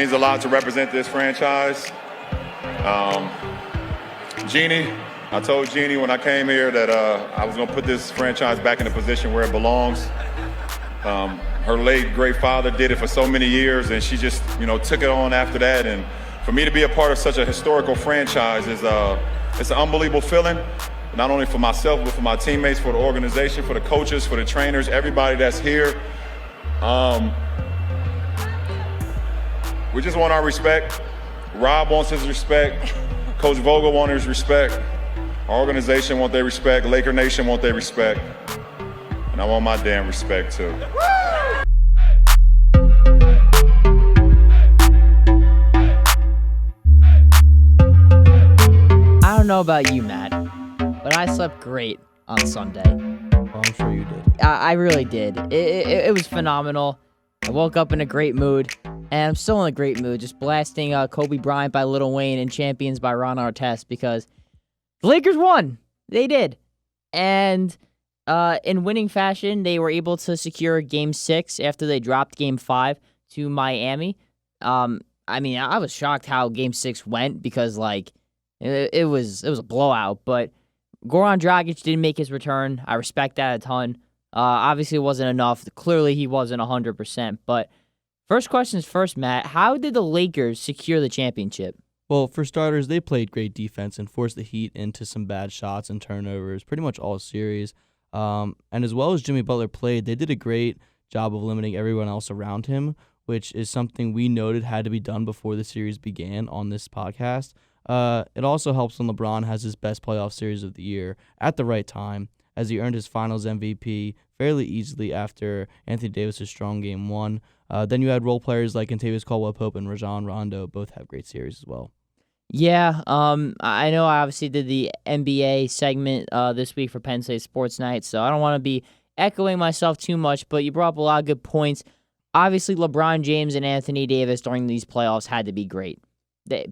means a lot to represent this franchise. Jeannie, I told Jeannie when I came here that I was going to put this franchise back in the position where it belongs. Her late great father did it for so many years, and she just, took it on after that. And for me to be a part of such a historical franchise is it's an unbelievable feeling, not only for myself, but for my teammates, for the organization, for the coaches, for the trainers, everybody that's here. We just want our respect. Rob wants his respect. Coach Vogel wants his respect. Our organization wants their respect. Laker Nation wants their respect. And I want my damn respect too. I don't know about you, Matt, but I slept great on Sunday. Well, I'm sure you did. I really did. It was phenomenal. I woke up in a great mood, and I'm still in a great mood, just blasting Kobe Bryant by Lil Wayne and Champions by Ron Artest because the Lakers won. They did. And in winning fashion, they were able to secure Game 6 after they dropped Game 5 to Miami. I was shocked how Game 6 went because, it was a blowout. But Goran Dragic didn't make his return. I respect that a ton. Obviously, it wasn't enough. Clearly, he wasn't 100%. But first questions first, Matt. How did the Lakers secure the championship? Well, for starters, they played great defense and forced the Heat into some bad shots and turnovers pretty much all series. And as well as Jimmy Butler played, they did a great job of limiting everyone else around him, which is something we noted had to be done before the series began on this podcast. It also helps when LeBron has his best playoff series of the year at the right time, as he earned his Finals MVP fairly easily after Anthony Davis' strong Game 1. Then you had role players like Kentavious Caldwell-Pope and Rajon Rondo both have great series as well. Yeah, I know I obviously did the NBA segment this week for Penn State Sports Night, so I don't want to be echoing myself too much, but you brought up a lot of good points. Obviously, LeBron James and Anthony Davis during these playoffs had to be great,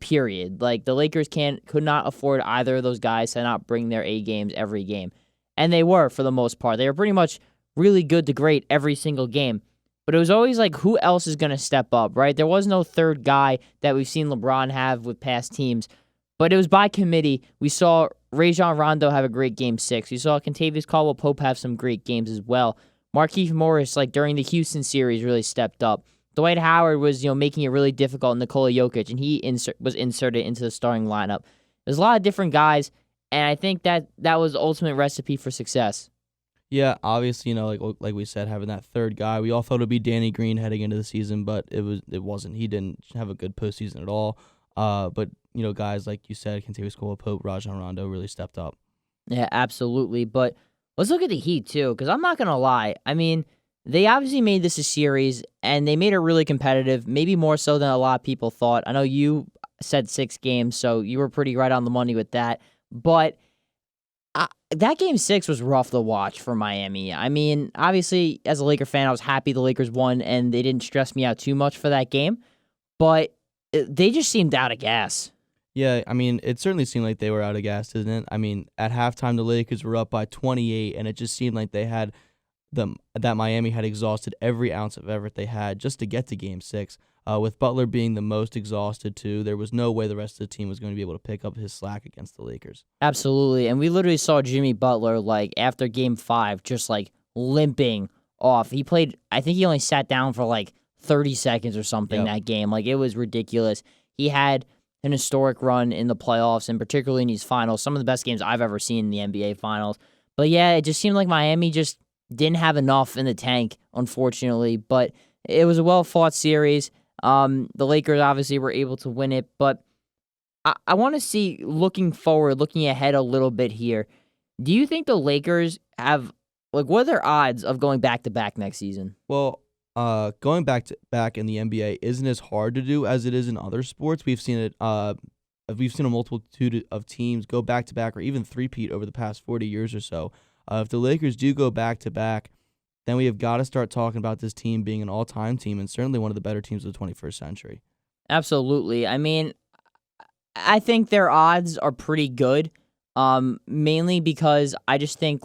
period. The Lakers could not afford either of those guys to not bring their A games every game, and they were for the most part. They were pretty much really good to great every single game. But it was always who else is going to step up, right? There was no third guy that we've seen LeBron have with past teams. But it was by committee. We saw Rajon Rondo have a great Game 6. We saw Kentavious Caldwell-Pope have some great games as well. Markieff Morris, during the Houston series, really stepped up. Dwight Howard was, making it really difficult. Nikola Jokic, and he was inserted into the starting lineup. There's a lot of different guys, and I think that was the ultimate recipe for success. Yeah, obviously, like we said, having that third guy, we all thought it would be Danny Green heading into the season, but it wasn't. He didn't have a good postseason at all. But guys like you said, Kentavious Caldwell-Pope, Rajon Rondo really stepped up. Yeah, absolutely. But let's look at the Heat too, because I'm not gonna lie. I mean, they obviously made this a series, and they made it really competitive. Maybe more so than a lot of people thought. I know you said 6 games, so you were pretty right on the money with that. But that Game 6 was rough to watch for Miami. I mean, obviously, as a Laker fan, I was happy the Lakers won, and they didn't stress me out too much for that game. But they just seemed out of gas. Yeah, I mean, it certainly seemed like they were out of gas, didn't it? I mean, at halftime, the Lakers were up by 28, and it just seemed like that Miami had exhausted every ounce of effort they had just to get to Game 6. With Butler being the most exhausted, too, there was no way the rest of the team was going to be able to pick up his slack against the Lakers. Absolutely, and we literally saw Jimmy Butler, after Game 5, just, limping off. He played, I think he only sat down for, 30 seconds or something that game. It was ridiculous. He had an historic run in the playoffs, and particularly in these finals, some of the best games I've ever seen in the NBA finals. But, yeah, it just seemed like Miami just didn't have enough in the tank, unfortunately, but it was a well-fought series. The Lakers obviously were able to win it, but I want to see, looking forward, looking ahead a little bit here, do you think the Lakers have, what are their odds of going back-to-back next season? Well, going back in the NBA isn't as hard to do as it is in other sports. We've seen it. We've seen a multitude of teams go back-to-back or even three-peat over the past 40 years or so. If the Lakers do go back-to-back, then we have got to start talking about this team being an all-time team and certainly one of the better teams of the 21st century. Absolutely. I mean, I think their odds are pretty good, mainly because I just think,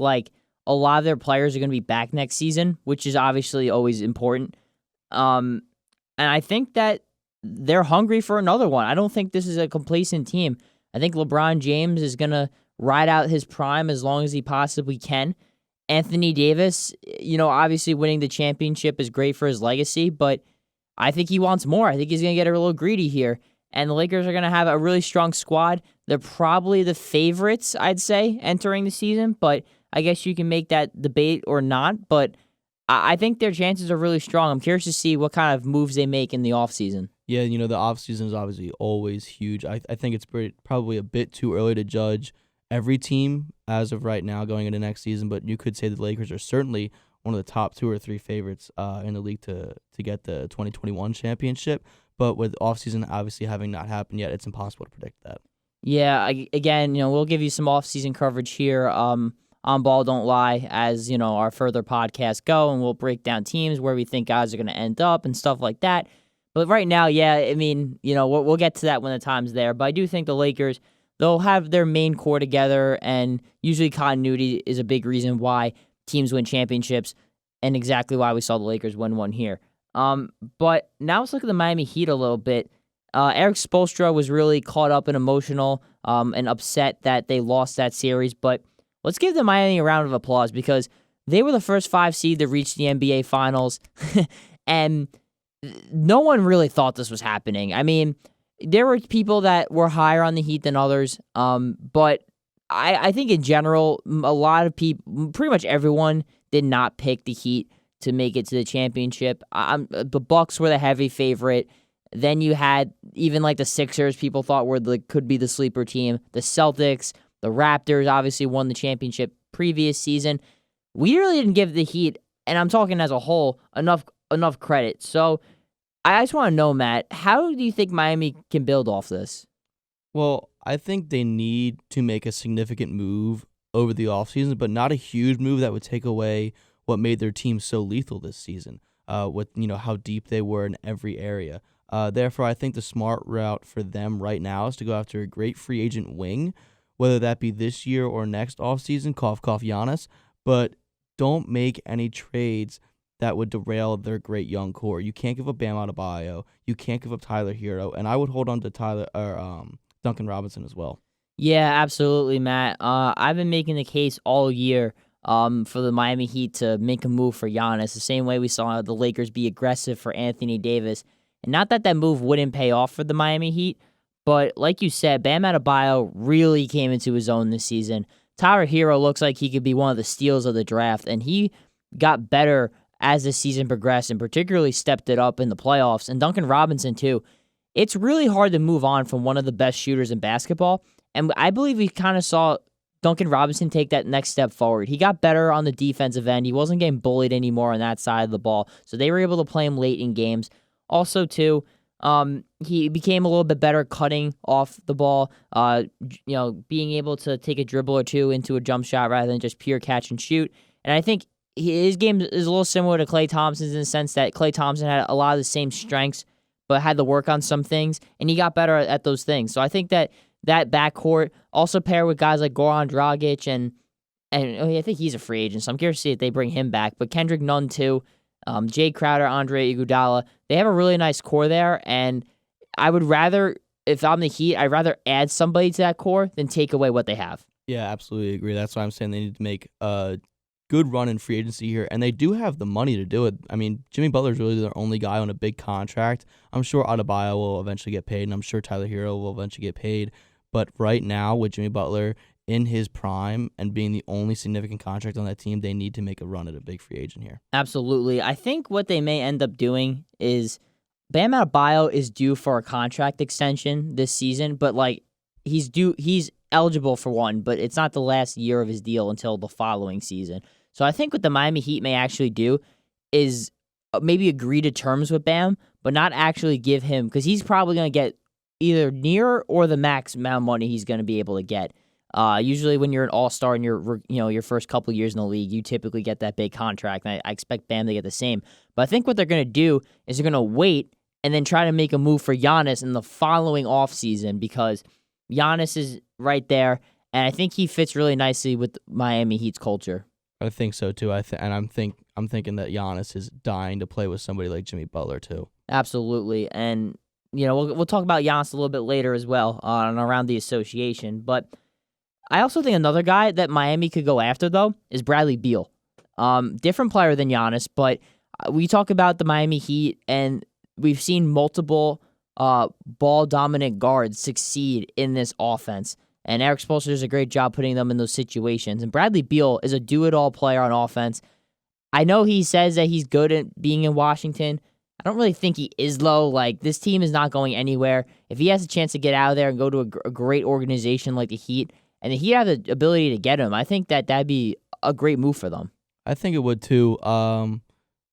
a lot of their players are going to be back next season, which is obviously always important. And I think that they're hungry for another one. I don't think this is a complacent team. I think LeBron James is going to ride out his prime as long as he possibly can. Anthony Davis, obviously winning the championship is great for his legacy, but I think he wants more. I think he's going to get a little greedy here. And the Lakers are going to have a really strong squad. They're probably the favorites, I'd say, entering the season, but I guess you can make that debate or not. But I think their chances are really strong. I'm curious to see what kind of moves they make in the offseason. Yeah, the offseason is obviously always huge. I think it's probably a bit too early to judge every team as of right now going into next season, but you could say the Lakers are certainly one of the top 2 or 3 favorites in the league to get the 2021 championship. But with offseason obviously having not happened yet, it's impossible to predict that. Yeah, again, we'll give you some offseason coverage here on Ball Don't Lie as, our further podcasts go, and we'll break down teams where we think guys are going to end up and stuff like that. But right now, yeah, I mean, we'll get to that when the time's there. But I do think the Lakers, they'll have their main core together, and usually continuity is a big reason why teams win championships and exactly why we saw the Lakers win one here. But now let's look at the Miami Heat a little bit. Eric Spoelstra was really caught up and emotional and upset that they lost that series. But let's give the Miami a round of applause because they were the first 5 seed to reach the NBA Finals. And no one really thought this was happening. I mean, there were people that were higher on the Heat than others. But I think in general, a lot of people, pretty much everyone, did not pick the Heat to make it to the championship. The Bucks were the heavy favorite. Then you had even like the Sixers, people thought could be the sleeper team. The Celtics, the Raptors obviously won the championship previous season. We really didn't give the Heat, and I'm talking as a whole, enough credit. So I just want to know, Matt, how do you think Miami can build off this? Well, I think they need to make a significant move over the offseason, but not a huge move that would take away what made their team so lethal this season, with how deep they were in every area. Therefore, I think the smart route for them right now is to go after a great free agent wing, whether that be this year or next offseason, cough, Giannis, but don't make any trades that would derail their great young core. You can't give up Bam Adebayo. You can't give up Tyler Hero, and I would hold on to Duncan Robinson as well. Yeah, absolutely, Matt. I've been making the case all year for the Miami Heat to make a move for Giannis, the same way we saw the Lakers be aggressive for Anthony Davis. And not that move wouldn't pay off for the Miami Heat, but like you said, Bam Adebayo really came into his own this season. Tyler Hero looks like he could be one of the steals of the draft, and he got better as the season progressed and particularly stepped it up in the playoffs. And Duncan Robinson, too. It's really hard to move on from one of the best shooters in basketball, and I believe we kind of saw Duncan Robinson take that next step forward. He got better on the defensive end. He wasn't getting bullied anymore on that side of the ball, so they were able to play him late in games. Also, too, he became a little bit better cutting off the ball, being able to take a dribble or two into a jump shot rather than just pure catch and shoot. And I think his game is a little similar to Klay Thompson's in the sense that Klay Thompson had a lot of the same strengths, but had to work on some things, and he got better at those things. So I think that backcourt, also paired with guys like Goran Dragic, and I think he's a free agent, so I'm curious to see if they bring him back. But Kendrick Nunn, too. Jay Crowder, Andre Iguodala, they have a really nice core there, and I would rather, if I'm the Heat, I'd rather add somebody to that core than take away what they have. Yeah, absolutely agree. That's why I'm saying they need to make a good run in free agency here, and they do have the money to do it. I mean, Jimmy Butler's really their only guy on a big contract. I'm sure Adebayo will eventually get paid, and I'm sure Tyler Hero will eventually get paid. But right now, with Jimmy Butler in his prime and being the only significant contract on that team, they need to make a run at a big free agent here. Absolutely. I think what they may end up doing is Bam Adebayo is due for a contract extension this season, but he's eligible for one, but it's not the last year of his deal until the following season. So I think what the Miami Heat may actually do is maybe agree to terms with Bam, but not actually give him, because he's probably going to get either near or the max amount of money he's going to be able to get. Usually when you're an all-star in your first couple of years in the league, you typically get that big contract, and I expect Bam to get the same. But I think what they're going to do is they're going to wait and then try to make a move for Giannis in the following offseason, because Giannis is right there, and I think he fits really nicely with Miami Heat's culture. I think so too. I'm thinking that Giannis is dying to play with somebody like Jimmy Butler too. Absolutely, and we'll talk about Giannis a little bit later as well on around the association. But I also think another guy that Miami could go after, though, is Bradley Beal. Different player than Giannis, but we talk about the Miami Heat, and we've seen multiple ball-dominant guards succeed in this offense. And Eric Spoelstra does a great job putting them in those situations. And Bradley Beal is a do-it-all player on offense. I know he says that he's good at being in Washington. I don't really think he is, though. Like, this team is not going anywhere. If he has a chance to get out of there and go to a great organization like the Heat, and the Heat have the ability to get him, I think that'd be a great move for them. I think it would too.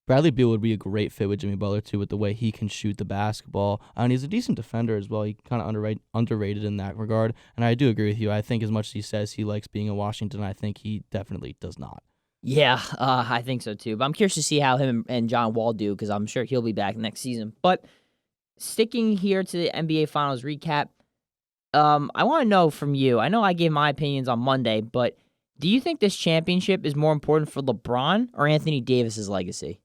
Bradley Beal would be a great fit with Jimmy Butler too, with the way he can shoot the basketball. And he's a decent defender as well. He kind of underrated in that regard. And I do agree with you. I think as much as he says he likes being in Washington, I think he definitely does not. Yeah, I think so too. But I'm curious to see how him and John Wall do, because I'm sure he'll be back next season. But sticking here to the NBA Finals recap, I want to know from you. I know I gave my opinions on Monday, but do you think this championship is more important for LeBron or Anthony Davis's legacy?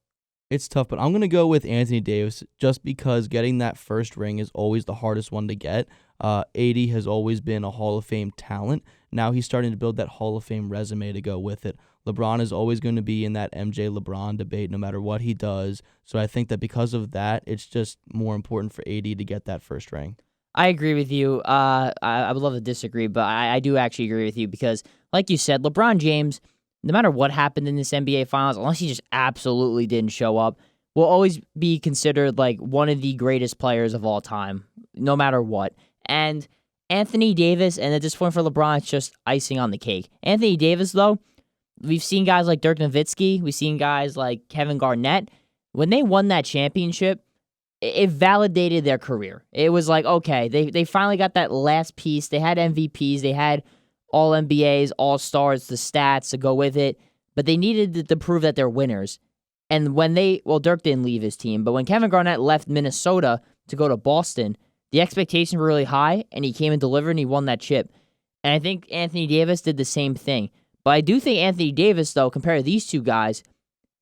It's tough, but I'm going to go with Anthony Davis just because getting that first ring is always the hardest one to get. AD has always been a Hall of Fame talent. Now he's starting to build that Hall of Fame resume to go with it. LeBron is always going to be in that MJ-LeBron debate no matter what he does. So I think that because of that, it's just more important for AD to get that first ring. I agree with you. I would love to disagree, but I do actually agree with you because, like you said, LeBron James, no matter what happened in this NBA Finals, unless he just absolutely didn't show up, will always be considered like one of the greatest players of all time, no matter what. And Anthony Davis, and at this point for LeBron, it's just icing on the cake. Anthony Davis, though, we've seen guys like Dirk Nowitzki, we've seen guys like Kevin Garnett. When they won that championship, it validated their career. It was like, okay, they finally got that last piece. They had MVPs, they had All-NBAs, All-Stars, the stats to go with it, but they needed to prove that they're winners. And when Dirk didn't leave his team, but when Kevin Garnett left Minnesota to go to Boston, the expectations were really high, and he came and delivered, and he won that chip. And I think Anthony Davis did the same thing. But I do think Anthony Davis, though, compared to these two guys,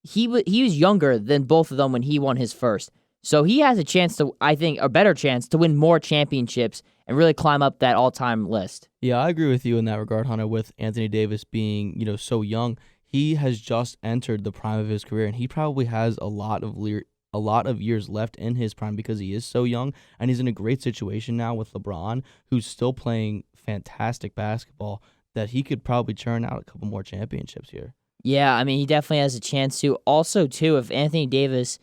he was younger than both of them when he won his first. So he has a chance to, I think, a better chance to win more championships and really climb up that all-time list. Yeah, I agree with you in that regard, Hunter, with Anthony Davis being, so young. He has just entered the prime of his career, and he probably has a lot of years left in his prime because he is so young, and he's in a great situation now with LeBron, who's still playing fantastic basketball, that he could probably churn out a couple more championships here. Yeah, I mean, he definitely has a chance to. Also, too, if Anthony Davis,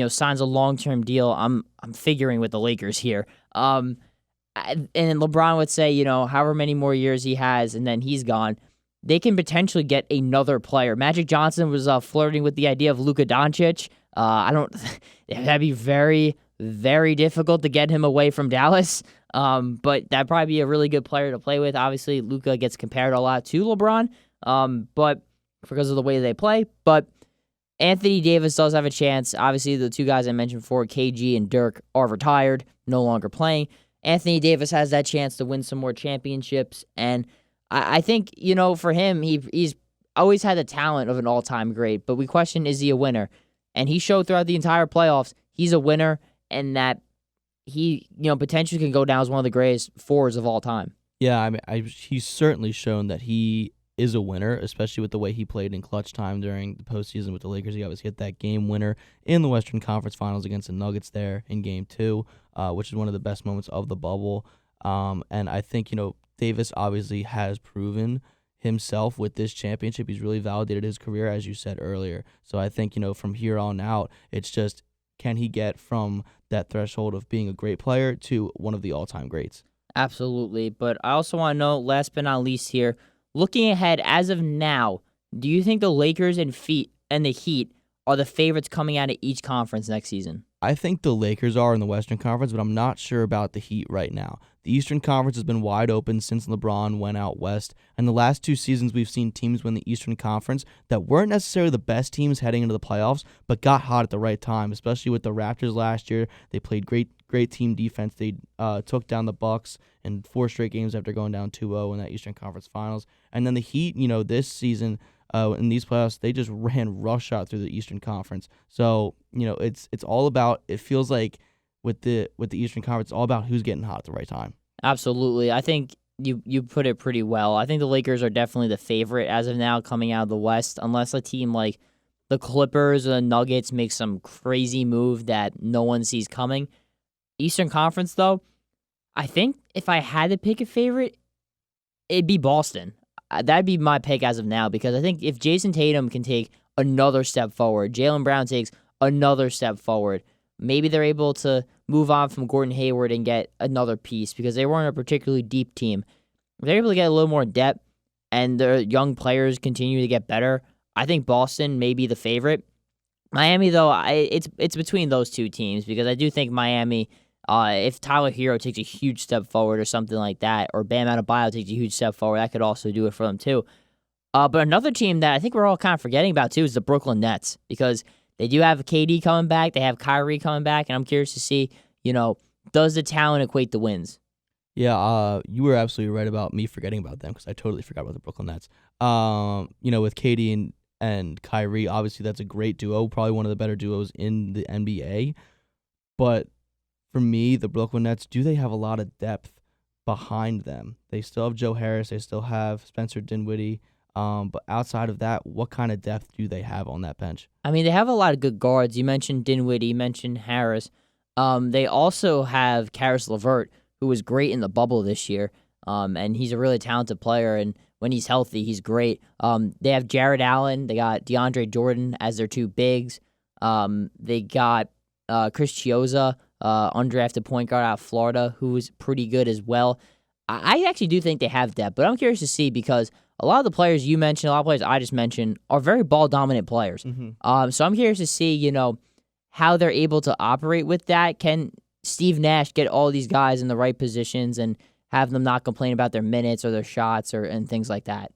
signs a long-term deal, I'm figuring with the Lakers here. And LeBron would say, however many more years he has, and then he's gone, they can potentially get another player. Magic Johnson was flirting with the idea of Luka Doncic. That'd be very, very difficult to get him away from Dallas. But that'd probably be a really good player to play with. Obviously, Luka gets compared a lot to LeBron, but because of the way they play. But Anthony Davis does have a chance. Obviously, the two guys I mentioned before, KG and Dirk, are retired, no longer playing. Anthony Davis has that chance to win some more championships. And I think, for him, he's always had the talent of an all-time great. But we question, is he a winner? And he showed throughout the entire playoffs he's a winner and that he, potentially can go down as one of the greatest forwards of all time. Yeah, I mean, he's certainly shown that he is a winner, especially with the way he played in clutch time during the postseason with the Lakers. He obviously hit that game winner in the Western Conference Finals against the Nuggets there in Game 2, which is one of the best moments of the bubble. And I think, Davis obviously has proven himself with this championship. He's really validated his career, as you said earlier. So I think, from here on out, it's just, can he get from that threshold of being a great player to one of the all-time greats? Absolutely. But I also want to know, last but not least here, looking ahead as of now, do you think the Lakers and the Heat are the favorites coming out of each conference next season? I think the Lakers are in the Western Conference, but I'm not sure about the Heat right now. The Eastern Conference has been wide open since LeBron went out west, and the last 2 seasons we've seen teams win the Eastern Conference that weren't necessarily the best teams heading into the playoffs, but got hot at the right time, especially with the Raptors last year. They played great team defense. They took down the Bucks in 4 straight games after going down 2-0 in that Eastern Conference Finals. And then the Heat, this season, in these playoffs, they just ran roughshod through the Eastern Conference. So, it's all about, it feels like with the Eastern Conference, it's all about who's getting hot at the right time. Absolutely. I think you put it pretty well. I think the Lakers are definitely the favorite as of now coming out of the West, unless a team like the Clippers or the Nuggets make some crazy move that no one sees coming. Eastern Conference, though, I think if I had to pick a favorite, it'd be Boston. That'd be my pick as of now, because I think if Jason Tatum can take another step forward, Jaylen Brown takes another step forward, maybe they're able to move on from Gordon Hayward and get another piece, because they weren't a particularly deep team. If they're able to get a little more depth and their young players continue to get better, I think Boston may be the favorite. Miami, though, it's between those two teams, because I do think Miami, if Tyler Hero takes a huge step forward or something like that, or Bam Adebayo takes a huge step forward, that could also do it for them too. But another team that I think we're all kind of forgetting about too is the Brooklyn Nets, because they do have KD coming back, they have Kyrie coming back, and I'm curious to see, does the talent equate to wins? Yeah, you were absolutely right about me forgetting about them, because I totally forgot about the Brooklyn Nets. With KD and Kyrie, obviously that's a great duo, probably one of the better duos in the NBA. But for me, the Brooklyn Nets, do they have a lot of depth behind them? They still have Joe Harris, they still have Spencer Dinwiddie. But outside of that, what kind of depth do they have on that bench? I mean, they have a lot of good guards. You mentioned Dinwiddie, you mentioned Harris. They also have Karis LeVert, who was great in the bubble this year, and he's a really talented player, and when he's healthy, he's great. They have Jared Allen. They got DeAndre Jordan as their two bigs. They got Chris Chiozza, undrafted point guard out of Florida, who was pretty good as well. I actually do think they have depth, but I'm curious to see, because a lot of the players you mentioned, a lot of players I just mentioned, are very ball-dominant players. Mm-hmm. So I'm curious to see, how they're able to operate with that. Can Steve Nash get all these guys in the right positions and have them not complain about their minutes or their shots and things like that?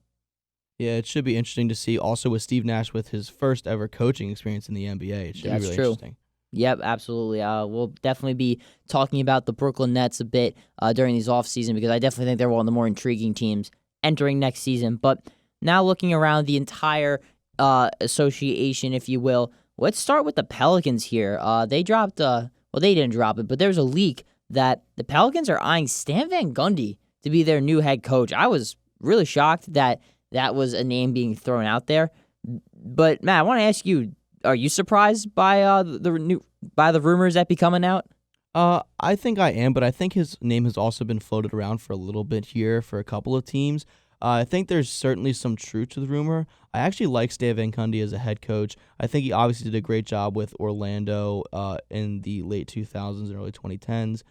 Yeah, it should be interesting to see. Also with Steve Nash, with his first ever coaching experience in the NBA, it should be really interesting. Yep, absolutely. We'll definitely be talking about the Brooklyn Nets a bit during these offseason, because I definitely think they're one of the more intriguing teams entering next season. But now looking around the entire association, if you will, let's start with the Pelicans here. They dropped, they didn't drop it, but there's a leak that the Pelicans are eyeing Stan Van Gundy to be their new head coach. I was really shocked that that was a name being thrown out there. But Matt, I want to ask you, are you surprised by the rumors that be coming out? I think I am, but I think his name has also been floated around for a little bit here for a couple of teams. I think there's certainly some truth to the rumor. I actually like Stan Van Gundy as a head coach. I think he obviously did a great job with Orlando in the late 2000s and early 2010s.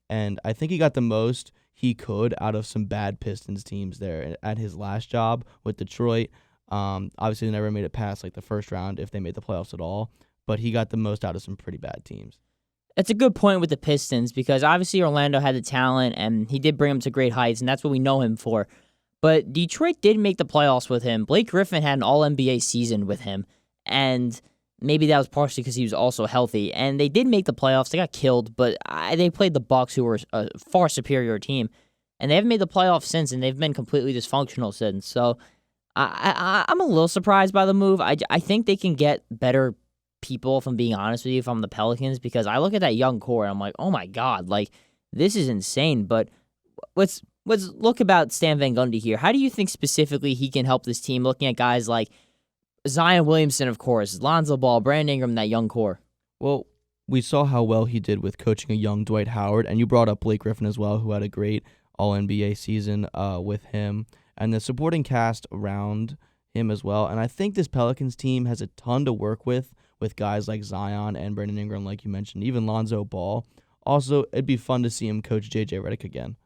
And I think he got the most he could out of some bad Pistons teams there at his last job with Detroit. Obviously, they never made it past the first round, if they made the playoffs at all. But he got the most out of some pretty bad teams. That's a good point with the Pistons, because obviously Orlando had the talent and he did bring them to great heights, and that's what we know him for. But Detroit did make the playoffs with him. Blake Griffin had an All-NBA season with him, and maybe that was partially because he was also healthy. And they did make the playoffs. They got killed, but they played the Bucks, who were a far superior team. And they haven't made the playoffs since, and they've been completely dysfunctional since. So I'm a little surprised by the move. I think they can get better people, if I'm being honest with you, if I'm the Pelicans, because I look at that young core and I'm like, oh my God, this is insane. But let's look about Stan Van Gundy here. How do you think specifically he can help this team, looking at guys like Zion Williamson, of course, Lonzo Ball, Brandon Ingram, that young core? Well, we saw how well he did with coaching a young Dwight Howard, and you brought up Blake Griffin as well, who had a great All-NBA season with him, and the supporting cast around him as well. And I think this Pelicans team has a ton to work with guys like Zion and Brandon Ingram, like you mentioned, even Lonzo Ball. Also, it'd be fun to see him coach J.J. Redick again.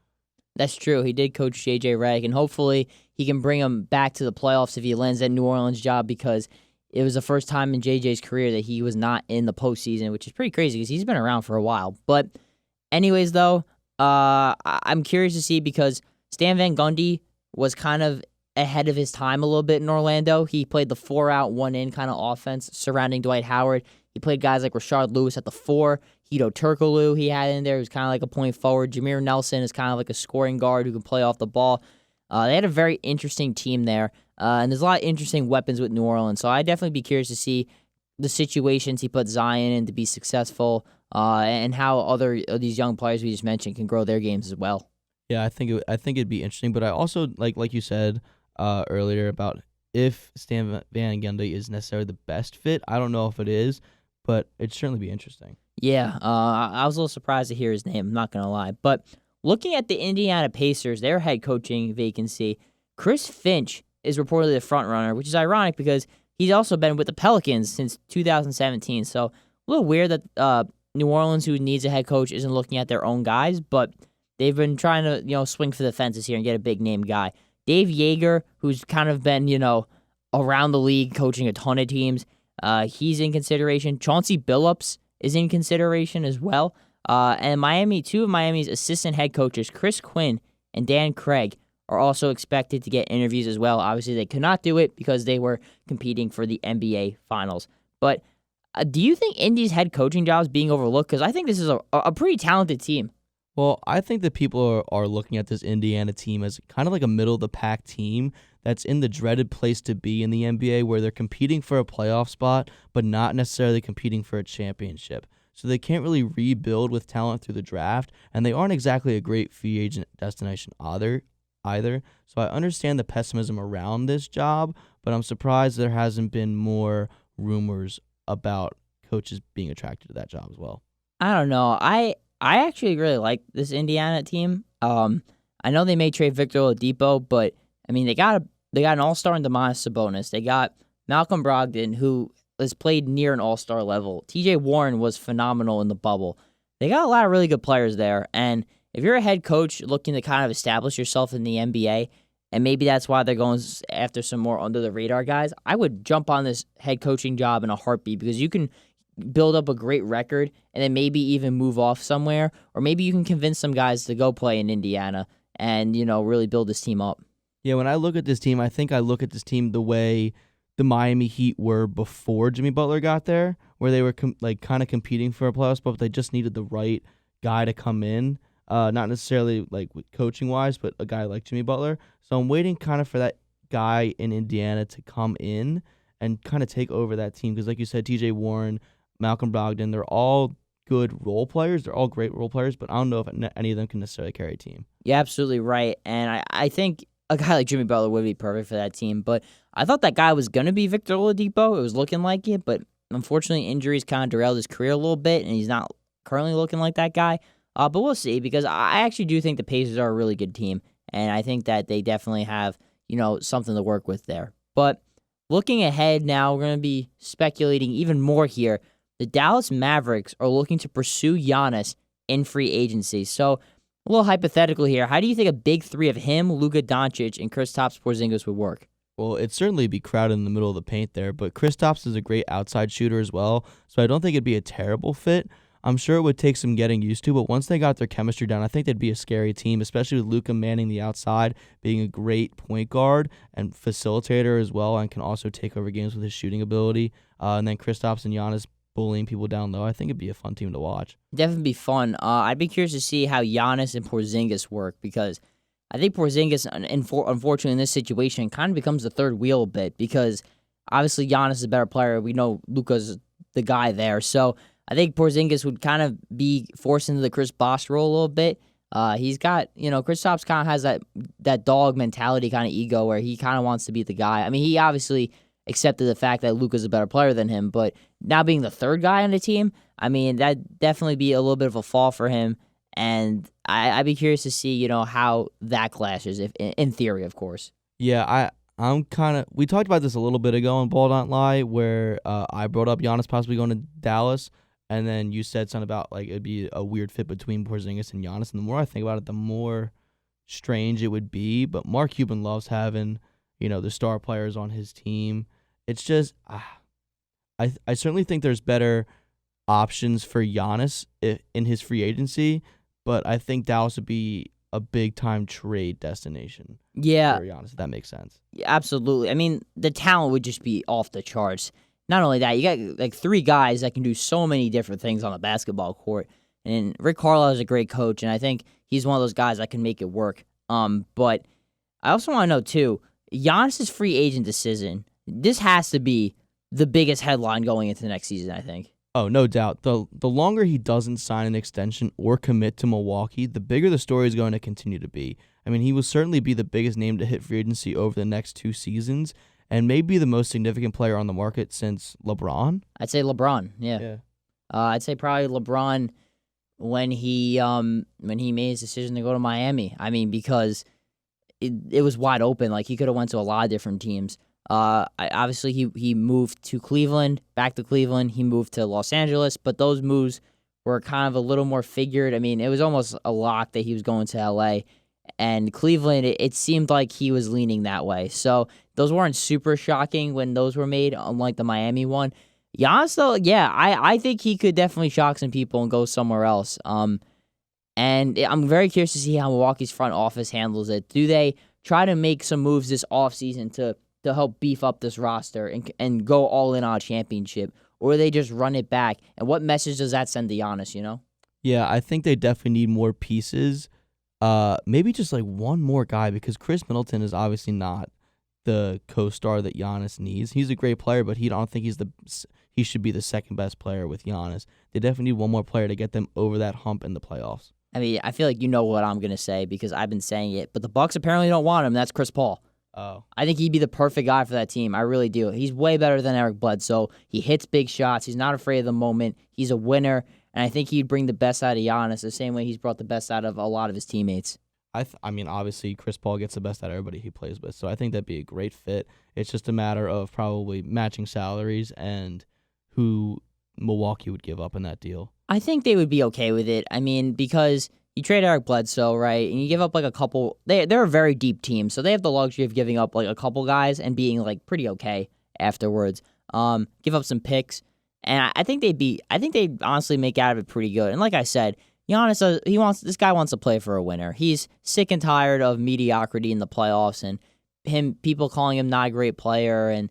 That's true. He did coach J.J. Redick, and hopefully he can bring him back to the playoffs if he lands that New Orleans job, because it was the first time in J.J.'s career that he was not in the postseason, which is pretty crazy because he's been around for a while. But anyways, though, I'm curious to see, because Stan Van Gundy was kind of ahead of his time a little bit in Orlando. He played the 4-out, 1-in kind of offense surrounding Dwight Howard. He played guys like Rashard Lewis at the 4. Hedo Turkoglu he had in there, who's kind of like a point forward. Jameer Nelson is kind of like a scoring guard who can play off the ball. They had a very interesting team there, and there's a lot of interesting weapons with New Orleans. So I'd definitely be curious to see the situations he put Zion in to be successful, and how other of these young players we just mentioned can grow their games as well. Yeah, I think it'd be interesting, but I also like you said earlier about if Stan Van Gundy is necessarily the best fit. I don't know if it is, but it'd certainly be interesting. Yeah, I was a little surprised to hear his name, I'm not going to lie. But looking at the Indiana Pacers, their head coaching vacancy, Chris Finch is reportedly the front runner, which is ironic because he's also been with the Pelicans since 2017. So a little weird that New Orleans, who needs a head coach, isn't looking at their own guys, but they've been trying to swing for the fences here and get a big name guy. Dave Yeager, who's kind of been around the league coaching a ton of teams, he's in consideration. Chauncey Billups is in consideration as well. And two of Miami's assistant head coaches, Chris Quinn and Dan Craig, are also expected to get interviews as well. Obviously, they could not do it because they were competing for the NBA Finals. But do you think Indy's head coaching job is being overlooked? Because I think this is a pretty talented team. Well, I think that people are looking at this Indiana team as kind of like a middle-of-the-pack team that's in the dreaded place to be in the NBA, where they're competing for a playoff spot, but not necessarily competing for a championship. So they can't really rebuild with talent through the draft, and they aren't exactly a great free agent destination either. So I understand the pessimism around this job, but I'm surprised there hasn't been more rumors about coaches being attracted to that job as well. I don't know. I actually really like this Indiana team. I know they may trade Victor Oladipo, but I mean they got an all-star in Domantas Sabonis. They got Malcolm Brogdon, who has played near an all-star level. TJ Warren was phenomenal in the bubble. They got a lot of really good players there, and if you're a head coach looking to kind of establish yourself in the NBA, and maybe that's why they're going after some more under-the-radar guys, I would jump on this head coaching job in a heartbeat because you can build up a great record and then maybe even move off somewhere, or maybe you can convince some guys to go play in Indiana and, really build this team up. Yeah, when I look at this team, I think I look at this team the way the Miami Heat were before Jimmy Butler got there, where they were kind of competing for a playoff spot, but they just needed the right guy to come in. Not necessarily like coaching wise, but a guy like Jimmy Butler. So I'm waiting kind of for that guy in Indiana to come in and kind of take over that team. Because like you said, TJ Warren, Malcolm Brogdon, they're all good role players. They're all great role players, but I don't know if any of them can necessarily carry a team. You're absolutely right. And I think a guy like Jimmy Butler would be perfect for that team. But I thought that guy was going to be Victor Oladipo. It was looking like it, but unfortunately injuries kind of derailed his career a little bit, and he's not currently looking like that guy. But we'll see, because I actually do think the Pacers are a really good team, and I think that they definitely have, something to work with there. But looking ahead now, we're going to be speculating even more here. The Dallas Mavericks are looking to pursue Giannis in free agency. So, a little hypothetical here. How do you think a big three of him, Luka Doncic, and Kristaps Porzingis would work? Well, it'd certainly be crowded in the middle of the paint there, but Kristaps is a great outside shooter as well, so I don't think it'd be a terrible fit. I'm sure it would take some getting used to, but once they got their chemistry down, I think they'd be a scary team, especially with Luka manning the outside, being a great point guard and facilitator as well, and can also take over games with his shooting ability. And then Kristaps and Giannis bullying people down low. I think it'd be a fun team to watch. Definitely be fun. I'd be curious to see how Giannis and Porzingis work, because I think Porzingis, unfortunately in this situation, kind of becomes the third wheel a bit, because obviously Giannis is a better player. We know Luka's the guy there, so I think Porzingis would kind of be forced into the Chris Bosh role a little bit. He's got, Kristaps kind of has that dog mentality kind of ego where he kind of wants to be the guy. I mean, he obviously accepted the fact that Luka's a better player than him, but now being the third guy on the team, I mean, that'd definitely be a little bit of a fall for him. And I'd be curious to see, how that clashes, if in theory, of course. Yeah, I'm kind of. We talked about this a little bit ago on Ball Don't Lie, where I brought up Giannis possibly going to Dallas, and then you said something about it'd be a weird fit between Porzingis and Giannis. And the more I think about it, the more strange it would be. But Mark Cuban loves having the star players on his team. It's just I certainly think there's better options for Giannis in his free agency, but I think Dallas would be a big-time trade destination for Giannis, if that makes sense. Yeah, absolutely. I mean, the talent would just be off the charts. Not only that, you got three guys that can do so many different things on the basketball court. And Rick Carlisle is a great coach, and I think he's one of those guys that can make it work. But I also want to know, too, Giannis' free agent decision, this has to be the biggest headline going into the next season, I think. Oh, no doubt. The longer he doesn't sign an extension or commit to Milwaukee, the bigger the story is going to continue to be. I mean, he will certainly be the biggest name to hit free agency over the next 2 seasons and maybe the most significant player on the market since LeBron. I'd say LeBron, yeah. I'd say probably LeBron when he made his decision to go to Miami. I mean, because it was wide open. Like, he could have went to a lot of different teams. Obviously, he moved to Cleveland, back to Cleveland. He moved to Los Angeles, but those moves were kind of a little more figured. I mean, it was almost a lock that he was going to L.A., and Cleveland, it seemed like he was leaning that way. So those weren't super shocking when those were made, unlike the Miami one. Giannis, though, yeah, I think he could definitely shock some people and go somewhere else. And I'm very curious to see how Milwaukee's front office handles it. Do they try to make some moves this offseason to help beef up this roster and go all in on a championship? Or do they just run it back? And what message does that send to Giannis, you know? Yeah, I think they definitely need more pieces. Maybe just like one more guy, because Chris Middleton is obviously not the co-star that Giannis needs. He's a great player, but I don't think he should be the second best player with Giannis. They definitely need one more player to get them over that hump in the playoffs. I mean, I feel like you know what I'm going to say because I've been saying it, but the Bucks apparently don't want him. That's Chris Paul. Oh. I think he'd be the perfect guy for that team. I really do. He's way better than Eric Bledsoe. He hits big shots. He's not afraid of the moment. He's a winner, and I think he'd bring the best out of Giannis the same way he's brought the best out of a lot of his teammates. I mean, obviously, Chris Paul gets the best out of everybody he plays with, so I think that'd be a great fit. It's just a matter of probably matching salaries and who Milwaukee would give up in that deal. I think they would be okay with it. I mean, because you trade Eric Bledsoe, right, and you give up like a couple. They're a very deep team, so they have the luxury of giving up like a couple guys and being like pretty okay afterwards. Give up some picks, and I think they'd honestly make out of it pretty good. And like I said, Giannis, this guy wants to play for a winner. He's sick and tired of mediocrity in the playoffs and people calling him not a great player and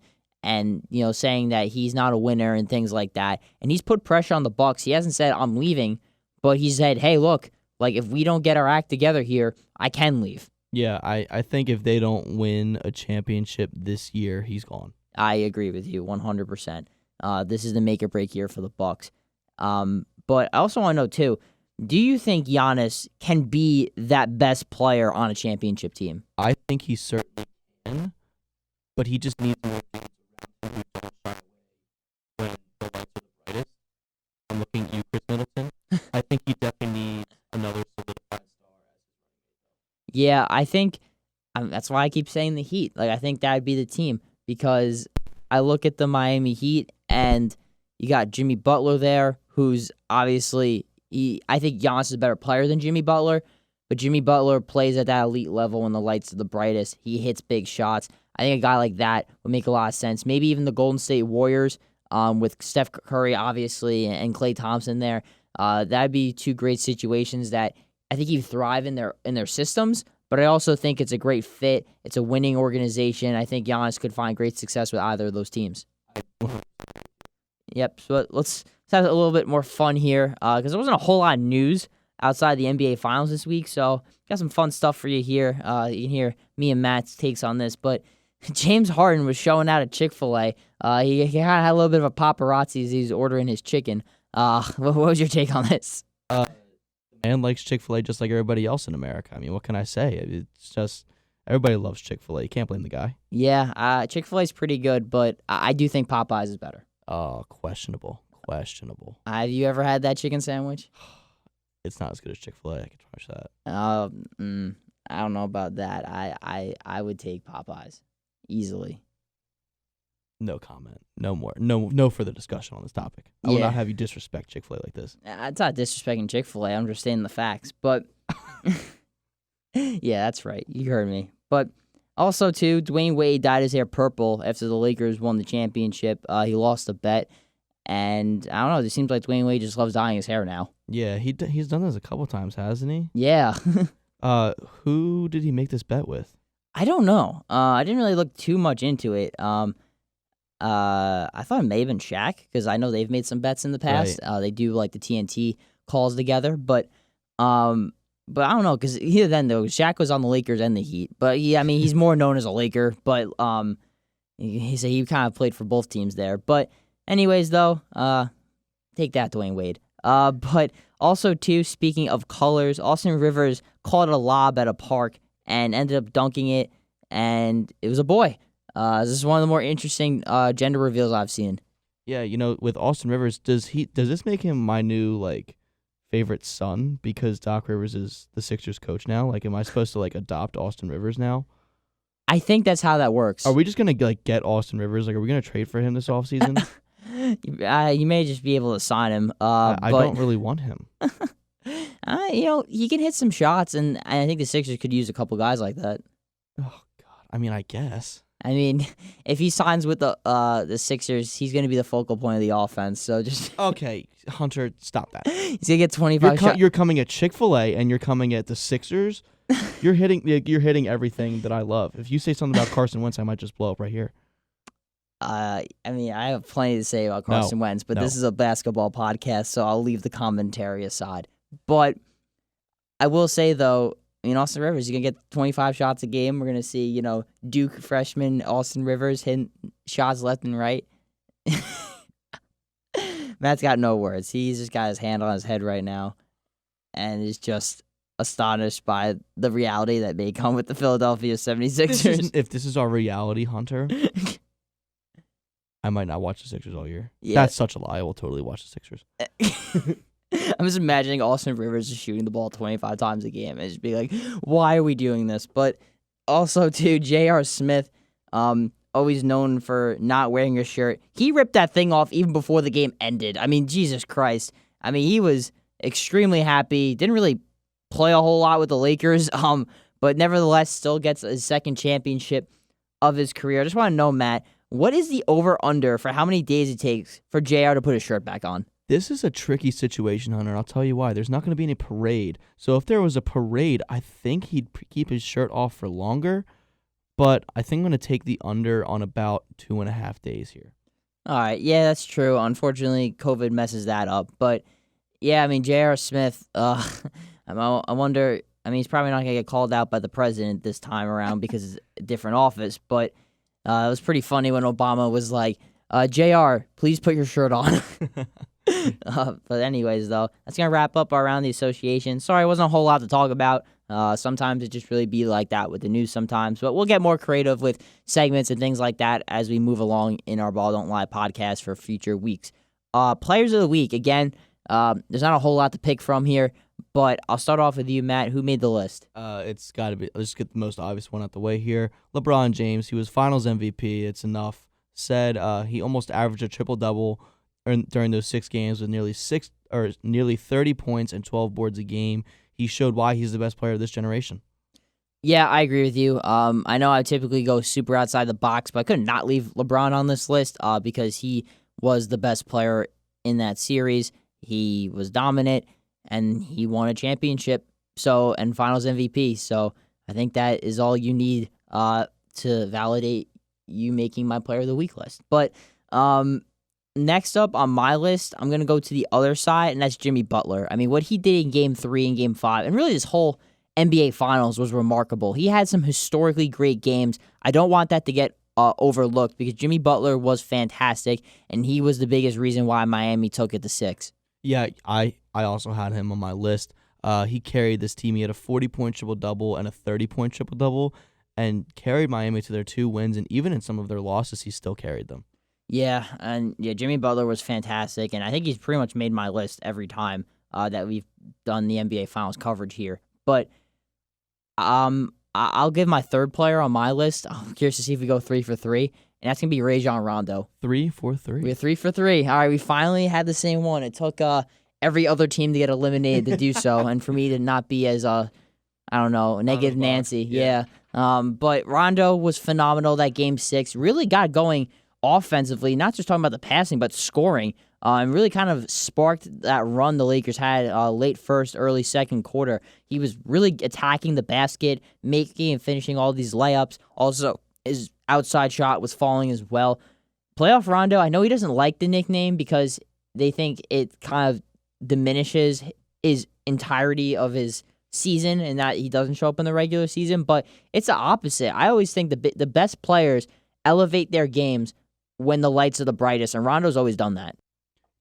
saying that he's not a winner and things like that. And he's put pressure on the Bucks. He hasn't said I'm leaving, but he said, "Hey, look, like if we don't get our act together here, I can leave." Yeah, I think if they don't win a championship this year, he's gone. I agree with you 100%. This is the make or break year for the Bucks. But I also want to know too, do you think Giannis can be that best player on a championship team? I think he certainly can, but he just needs more things around him who don't shy away when the lights are the brightest. I'm looking at you, Chris Middleton. I think he definitely needs another solidified star. Yeah, I think that's why I keep saying the Heat. Like, I think that would be the team because I look at the Miami Heat and you got Jimmy Butler there, who's obviously I think Giannis is a better player than Jimmy Butler, but Jimmy Butler plays at that elite level when the lights are the brightest. He hits big shots. I think a guy like that would make a lot of sense. Maybe even the Golden State Warriors with Steph Curry, obviously, and Klay Thompson there. That'd be two great situations that I think he'd thrive in their systems, but I also think it's a great fit. It's a winning organization. I think Giannis could find great success with either of those teams. Yep, so let's have a little bit more fun here because there wasn't a whole lot of news outside the NBA Finals this week, so got some fun stuff for you here. You can hear me and Matt's takes on this, but James Harden was showing out at Chick-fil-A. He kind of had a little bit of a paparazzi as he's ordering his chicken. What was your take on this? Man likes Chick-fil-A just like everybody else in America. I mean, what can I say? It's just everybody loves Chick-fil-A. You can't blame the guy. Yeah, Chick-fil-A's pretty good, but I do think Popeyes is better. Oh, questionable. Have you ever had that chicken sandwich? It's not as good as Chick-fil-A. I can trust that. I don't know about that. I would take Popeyes easily. No comment. No more. No further discussion on this topic. I will not have you disrespect Chick-fil-A like this. It's not disrespecting Chick-fil-A. I'm just stating the facts. But yeah, that's right. You heard me. But also, too, Dwayne Wade dyed his hair purple after the Lakers won the championship. He lost a bet. And I don't know. It seems like Dwayne Wade just loves dyeing his hair now. Yeah, he's done this a couple times, hasn't he? Yeah. Who did he make this bet with? I don't know. I didn't really look too much into it. I thought it may have been Shaq because I know they've made some bets in the past. Right. They do like the TNT calls together, but I don't know because either then though Shaq was on the Lakers and the Heat, but he's more known as a Laker, but he kind of played for both teams there. But anyways, though, Take that, Dwayne Wade. But also, too, speaking of colors, Austin Rivers caught a lob at a park and ended up dunking it, and it was a boy. This is one of the more interesting gender reveals I've seen. Yeah, with Austin Rivers, does this make him my new favorite son because Doc Rivers is the Sixers coach now? Am I supposed to adopt Austin Rivers now? I think that's how that works. Are we just gonna get Austin Rivers? Are we gonna trade for him this offseason? You may just be able to sign him. I don't really want him. He can hit some shots, and I think the Sixers could use a couple guys like that. Oh God, I guess. If he signs with the Sixers, he's going to be the focal point of the offense. So just okay, Hunter, stop that. He's gonna get 25 shots. You're coming at Chick-fil-A and you're coming at the Sixers. You're hitting everything that I love. If you say something about Carson Wentz, I might just blow up right here. I have plenty to say about Carson Wentz, but this is a basketball podcast, so I'll leave the commentary aside. But I will say, though, Austin Rivers, you're going to get 25 shots a game. We're going to see, Duke freshman Austin Rivers hitting shots left and right. Matt's got no words. He's just got his hand on his head right now and is just astonished by the reality that may come with the Philadelphia 76ers. If this is our reality, Hunter, I might not watch the Sixers all year. Yeah. That's such a lie. I will totally watch the Sixers. I'm just imagining Austin Rivers just shooting the ball 25 times a game and just be like, why are we doing this? But also, too, J.R. Smith, always known for not wearing a shirt. He ripped that thing off even before the game ended. Jesus Christ. He was extremely happy. Didn't really play a whole lot with the Lakers, but nevertheless still gets his second championship of his career. I just want to know, Matt, what is the over-under for how many days it takes for JR to put his shirt back on? This is a tricky situation, Hunter. I'll tell you why. There's not going to be any parade. So if there was a parade, I think he'd keep his shirt off for longer. But I think I'm going to take the under on about 2.5 days here. All right. Yeah, that's true. Unfortunately, COVID messes that up. But, yeah, J.R. Smith, I wonder, he's probably not going to get called out by the president this time around because it's a different office. But it was pretty funny when Obama was like, JR, please put your shirt on. But anyways, though, that's going to wrap up our Around the Association. Sorry, it wasn't a whole lot to talk about. Sometimes it just really be like that with the news sometimes. But we'll get more creative with segments and things like that as we move along in our Ball Don't Lie podcast for future weeks. Players of the week, again, there's not a whole lot to pick from here. But I'll start off with you, Matt. Who made the list? It's got to be, let's get the most obvious one out the way here. LeBron James, he was finals MVP. It's enough said. He almost averaged a triple-double during those 6 games with nearly 30 points and 12 boards a game. He showed why he's the best player of this generation. Yeah, I agree with you. I know I typically go super outside the box, but I could not leave LeBron on this list because he was the best player in that series. He was dominant, and he won a championship and finals MVP. So I think that is all you need to validate you making my player of the week list. But next up on my list, I'm going to go to the other side, and that's Jimmy Butler. What he did in Game 3 and Game 5, and really this whole NBA Finals was remarkable. He had some historically great games. I don't want that to get overlooked because Jimmy Butler was fantastic, and he was the biggest reason why Miami took it to 6. Yeah, I also had him on my list. He carried this team. He had a 40-point triple-double and a 30-point triple-double and carried Miami to their 2 wins, and even in some of their losses, he still carried them. Yeah, Jimmy Butler was fantastic, and I think he's pretty much made my list every time that we've done the NBA Finals coverage here. But I'll give my third player on my list. I'm curious to see if we go 3 for 3, and that's going to be Rajon Rondo. 3 for 3. We're 3 for 3. All right, we finally had the same one. It took every other team to get eliminated to do so, and for me to not be as, negative Nancy. Yeah. But Rondo was phenomenal that Game 6. Really got going offensively, not just talking about the passing, but scoring, and really kind of sparked that run the Lakers had late first, early second quarter. He was really attacking the basket, making and finishing all these layups. Also, his outside shot was falling as well. Playoff Rondo, I know he doesn't like the nickname because they think it kind of diminishes his entirety of his season and that he doesn't show up in the regular season, but it's the opposite. I always think the best players elevate their games when the lights are the brightest, and Rondo's always done that.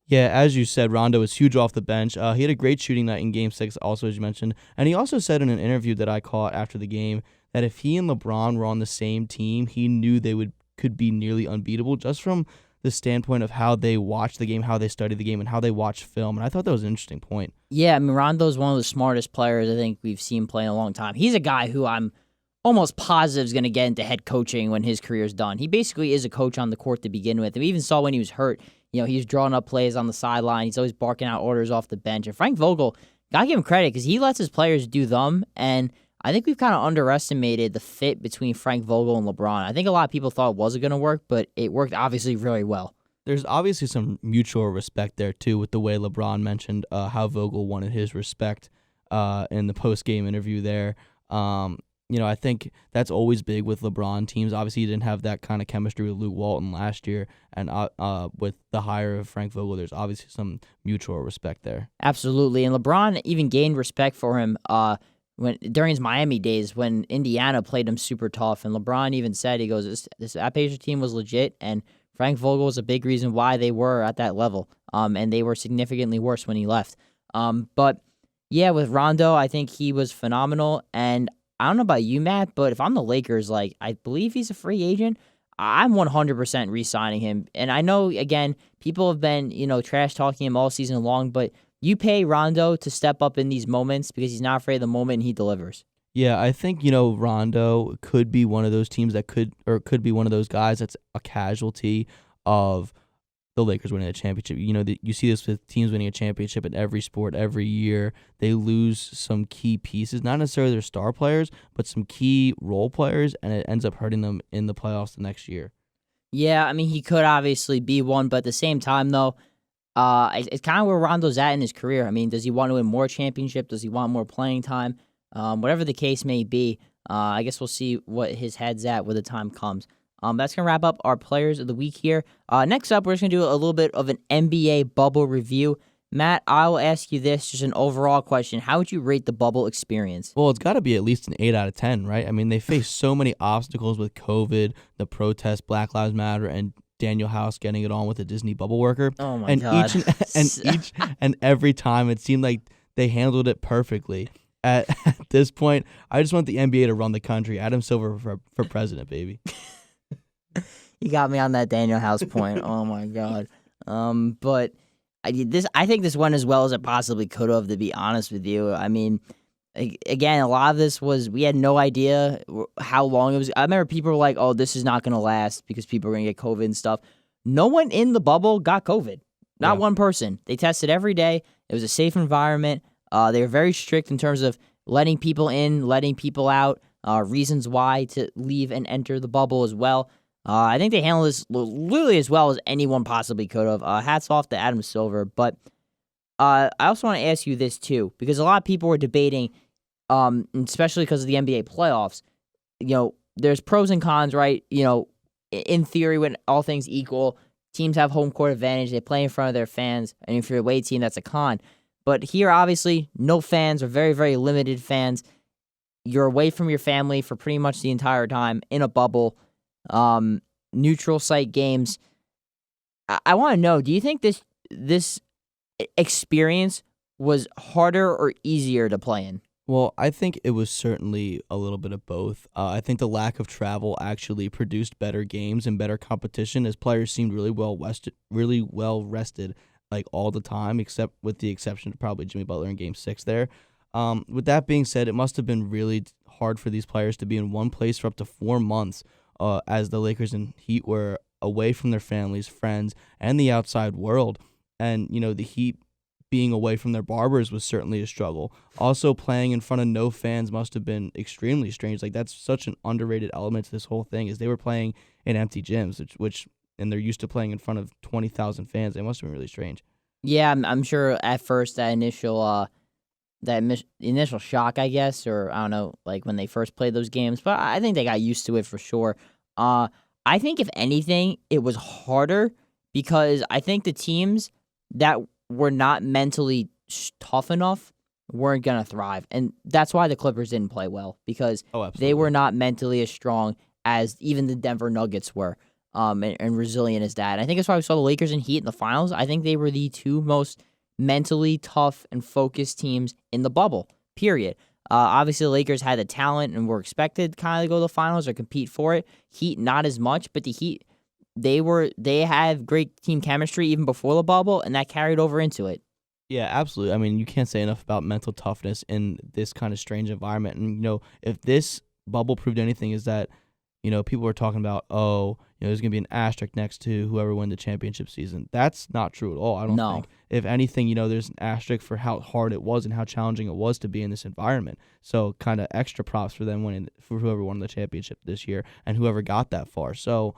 Yeah, as you said, Rondo was huge off the bench. He had a great shooting night in Game 6 also, as you mentioned. And he also said in an interview that I caught after the game that if he and LeBron were on the same team, he knew they could be nearly unbeatable just from the standpoint of how they watch the game, how they study the game, and how they watch film. And I thought that was an interesting point. Yeah, I mean, Rondo's one of the smartest players I think we've seen play in a long time. He's a guy who I'm almost positive is going to get into head coaching when his career's done. He basically is a coach on the court to begin with. We even saw when he was hurt, he was drawing up plays on the sideline. He's always barking out orders off the bench. And Frank Vogel, got to give him credit because he lets his players do them. And I think we've kind of underestimated the fit between Frank Vogel and LeBron. I think a lot of people thought it wasn't going to work, but it worked obviously really well. There's obviously some mutual respect there, too, with the way LeBron mentioned how Vogel wanted his respect in the post-game interview there. I think that's always big with LeBron teams. Obviously, he didn't have that kind of chemistry with Luke Walton last year, and with the hire of Frank Vogel, there's obviously some mutual respect there. Absolutely, and LeBron even gained respect for him during his Miami days when Indiana played him super tough, and LeBron even said, he goes, that Pacers team was legit, and Frank Vogel was a big reason why they were at that level, and they were significantly worse when he left. But yeah, with Rondo, I think he was phenomenal, and I don't know about you, Matt, but if I'm the Lakers, I believe he's a free agent, I'm 100% re-signing him. And I know, again, people have been, trash talking him all season long, but you pay Rondo to step up in these moments because he's not afraid of the moment and he delivers. Yeah, I think, Rondo could be one of those teams that could be one of those guys that's a casualty of the Lakers winning a championship. You see this with teams winning a championship in every sport every year. They lose some key pieces, not necessarily their star players, but some key role players, and it ends up hurting them in the playoffs the next year. Yeah, I mean, he could obviously be one, but at the same time, though, it's kind of where Rondo's at in his career. I mean, does he want to win more championship? Does he want more playing time? Whatever the case may be, I guess we'll see what his head's at when the time comes. That's going to wrap up our players of the week here. Next up, we're just going to do a little bit of an NBA bubble review. Matt, I will ask you this, just an overall question. How would you rate the bubble experience? Well, it's got to be at least an 8 out of 10, right? I mean, they faced so many obstacles with COVID, the protests, Black Lives Matter, and Daniel House getting it on with a Disney bubble worker. Oh, my God. Each and every time, it seemed like they handled it perfectly. At this point, I just want the NBA to run the country. Adam Silver for president, baby. You got me on that Daniel House point. Oh my God. But I think this went as well as it possibly could have, to be honest with you. I mean, again, a lot of this we had no idea how long it was. I remember people were like, "Oh, this is not going to last because people are going to get COVID and stuff." No one in the bubble got COVID. Not one person. They tested every day. It was a safe environment. They were very strict in terms of letting people in, letting people out, reasons why to leave and enter the bubble as well. I think they handled this literally as well as anyone possibly could have. Hats off to Adam Silver. But I also want to ask you this, too, because a lot of people were debating, especially because of the NBA playoffs, there's pros and cons, right? In theory, when all things equal, teams have home court advantage. They play in front of their fans. And if you're a away team, that's a con. But here, obviously, no fans or very, very limited fans. You're away from your family for pretty much the entire time in a bubble. Neutral site games. I want to know, do you think this experience was harder or easier to play in? Well, I think it was certainly a little bit of both. I think the lack of travel actually produced better games and better competition as players seemed really well rested all the time, except with the exception of probably Jimmy Butler in Game 6 there. With that being said, it must have been really hard for these players to be in one place for up to 4 months as the Lakers and Heat were away from their families, friends, and the outside world. And, the Heat being away from their barbers was certainly a struggle. Also, playing in front of no fans must have been extremely strange. That's such an underrated element to this whole thing, is they were playing in empty gyms, and they're used to playing in front of 20,000 fans. It must have been really strange. Yeah, I'm sure at first that initial shock, I guess, or I don't know, when they first played those games, but I think they got used to it for sure. I think if anything, it was harder because I think the teams that were not mentally tough enough weren't going to thrive. And that's why the Clippers didn't play well, because they were not mentally as strong as even the Denver Nuggets were. and resilient as that. And I think that's why we saw the Lakers and Heat in the finals. I think they were the two most mentally tough and focused teams in the bubble, period. Obviously, the Lakers had the talent and were expected kind of to go to the finals or compete for it. Heat, not as much, but the Heat, they had great team chemistry even before the bubble, and that carried over into it. Yeah, absolutely. I mean, you can't say enough about mental toughness in this kind of strange environment. And, if this bubble proved anything, is that, people were talking about, there's going to be an asterisk next to whoever won the championship season. That's not true at all, I don't think. If anything, there's an asterisk for how hard it was and how challenging it was to be in this environment. So kind of extra props for them for whoever won the championship this year and whoever got that far. So,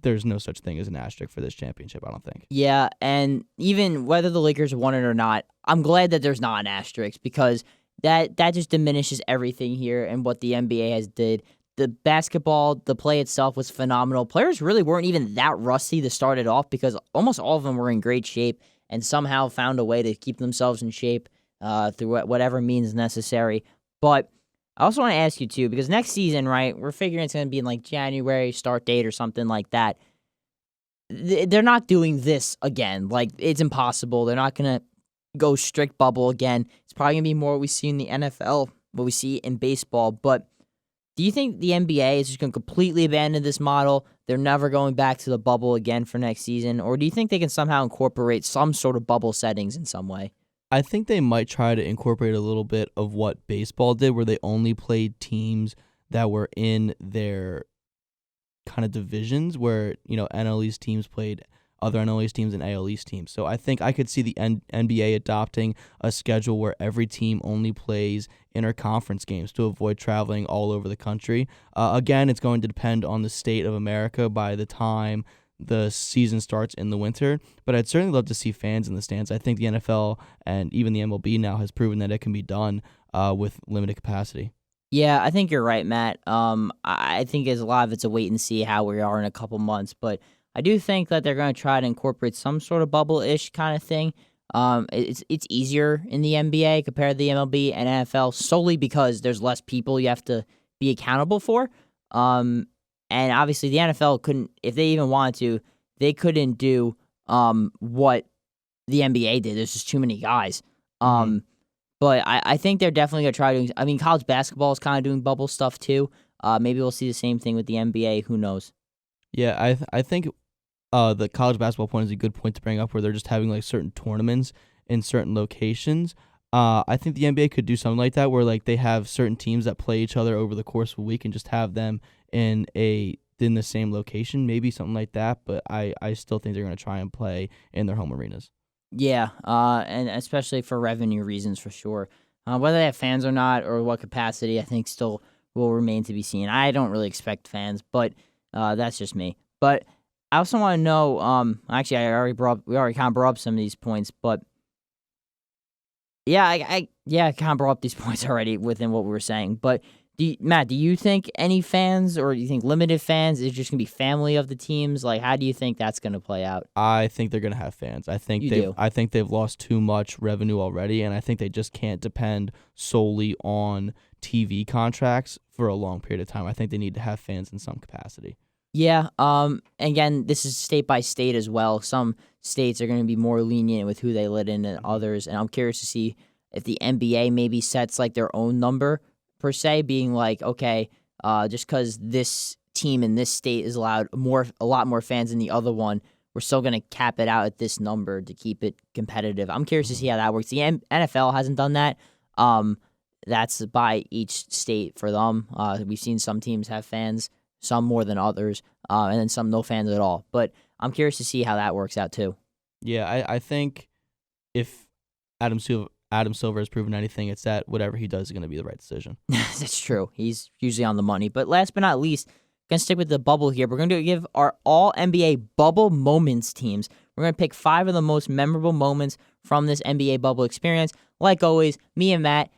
there's no such thing as an asterisk for this championship, I don't think. Yeah, and even whether the Lakers won it or not, I'm glad that there's not an asterisk because that just diminishes everything here and what the NBA has did. The basketball, the play itself was phenomenal. Players really weren't even that rusty to start it off because almost all of them were in great shape and somehow found a way to keep themselves in shape through whatever means necessary. But I also want to ask you, too, because next season, right, we're figuring it's going to be in, like, January start date or something like that. They're not doing this again. Like, it's impossible. They're not going to go strict bubble again. It's probably going to be more what we see in the NFL, what we see in baseball. But do you think the NBA is just going to completely abandon this model? They're never going back to the bubble again for next season? Or do you think they can somehow incorporate some sort of bubble settings in some way? I think they might try to incorporate a little bit of what baseball did, where they only played teams that were in their kind of divisions, where, NL East teams played other NL East teams and AL East teams. So I think I could see the NBA adopting a schedule where every team only plays interconference games to avoid traveling all over the country. Again, it's going to depend on the state of America by the time the season starts in the winter, but I'd certainly love to see fans in the stands. I think the NFL and even the MLB now has proven that it can be done with limited capacity. Yeah, I think you're right, Matt. I think a lot of it's a wait and see how we are in a couple months, but I do think that they're going to try to incorporate some sort of bubble-ish kind of thing. It's easier in the NBA compared to the MLB and NFL solely because there's less people you have to be accountable for. And obviously, the NFL couldn't, if they even wanted to, they couldn't do what the NBA did. There's just too many guys. But I think they're definitely going to try to. I mean, college basketball is kind of doing bubble stuff too. Maybe we'll see the same thing with the NBA. Who knows? Yeah, I think the college basketball point is a good point to bring up, where they're just having like certain tournaments in certain locations. I think the NBA could do something like that, where like they have certain teams that play each other over the course of a week and just have them in the same location, maybe something like that. But I still think they're going to try and play in their home arenas. Yeah, and especially for revenue reasons, for sure. Whether they have fans or not, or what capacity, I think still will remain to be seen. I don't really expect fans, but that's just me. But I also want to know. Actually, we already kind of brought up some of these points, but yeah, I kind of brought up these points already within what we were saying. But Matt, do you think any fans, or do you think limited fans is just gonna be family of the teams? Like, how do you think that's gonna play out? I think they're gonna have fans. I think they've lost too much revenue already, and I think they just can't depend solely on TV contracts for a long period of time. I think they need to have fans in some capacity. Yeah. Again, this is state by state as well. Some states are going to be more lenient with who they let in than others, and I'm curious to see if the NBA maybe sets like their own number per se, being like, okay, just because this team in this state is allowed a lot more fans than the other one, we're still going to cap it out at this number to keep it competitive. I'm curious to see how that works. The NFL hasn't done that. That's by each state for them. We've seen some teams have fans, some more than others, and then some no fans at all. But I'm curious to see how that works out too. Yeah, I think if Adam Silver has proven anything, it's that whatever he does is going to be the right decision. That's true. He's usually on the money. But last but not least, going to stick with the bubble here. We're going to give our all NBA bubble moments teams. We're going to pick 5 of the most memorable moments from this NBA bubble experience. Like always, me and Matt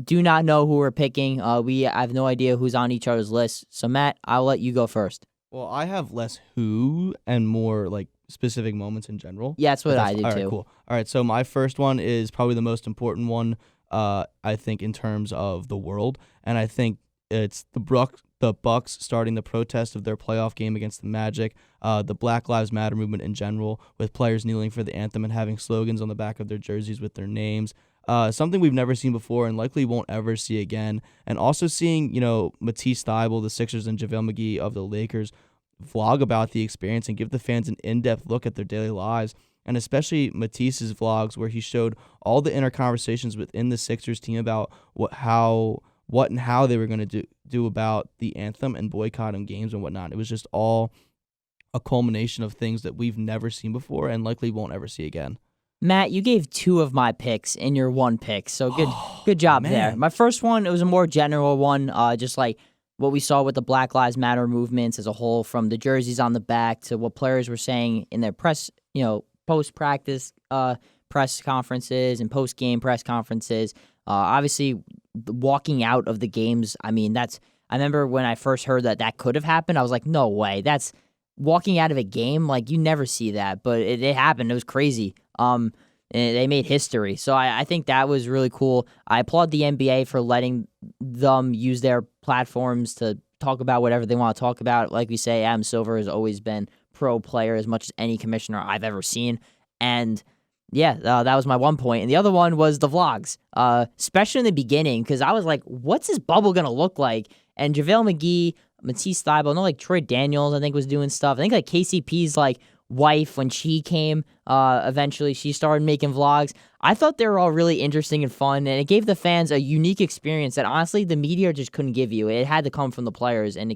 do not know who we're picking. I have no idea who's on each other's list. So, Matt, I'll let you go first. Well, I have less who and more like specific moments in general. Yeah, that's what I do too. All right, cool. All right, so my first one is probably the most important one, I think, in terms of the world, and I think it's the the Bucks starting the protest of their playoff game against the Magic, the Black Lives Matter movement in general, with players kneeling for the anthem and having slogans on the back of their jerseys with their names. Something we've never seen before and likely won't ever see again. And also seeing, Matisse Thybulle, the Sixers, and JaVale McGee of the Lakers vlog about the experience and give the fans an in-depth look at their daily lives. And especially Matisse's vlogs, where he showed all the inner conversations within the Sixers team about what and how they were going to do about the anthem and boycotting games and whatnot. It was just all a culmination of things that we've never seen before and likely won't ever see again. Matt, you gave 2 of my picks in your 1 pick, so good job there. My first one, it was a more general one, just like what we saw with the Black Lives Matter movements as a whole, from the jerseys on the back to what players were saying in their press, post-practice press conferences and post-game press conferences. Obviously, walking out of the games, I remember when I first heard that could have happened, I was like, no way, that's walking out of a game, like, you never see that, but it happened. It was crazy. And they made history. So I think that was really cool. I applaud the NBA for letting them use their platforms to talk about whatever they want to talk about. Like we say, Adam Silver has always been pro player as much as any commissioner I've ever seen. And yeah, that was my 1 point. And the other one was the vlogs, especially in the beginning, because I was like, what's this bubble going to look like? And JaVale McGee, Matisse Thybulle, like Troy Daniels, I think, was doing stuff. I think like KCP's wife, when she came, eventually she started making vlogs. I thought they were all really interesting and fun, and it gave the fans a unique experience that honestly the media just couldn't give you. It had to come from the players, and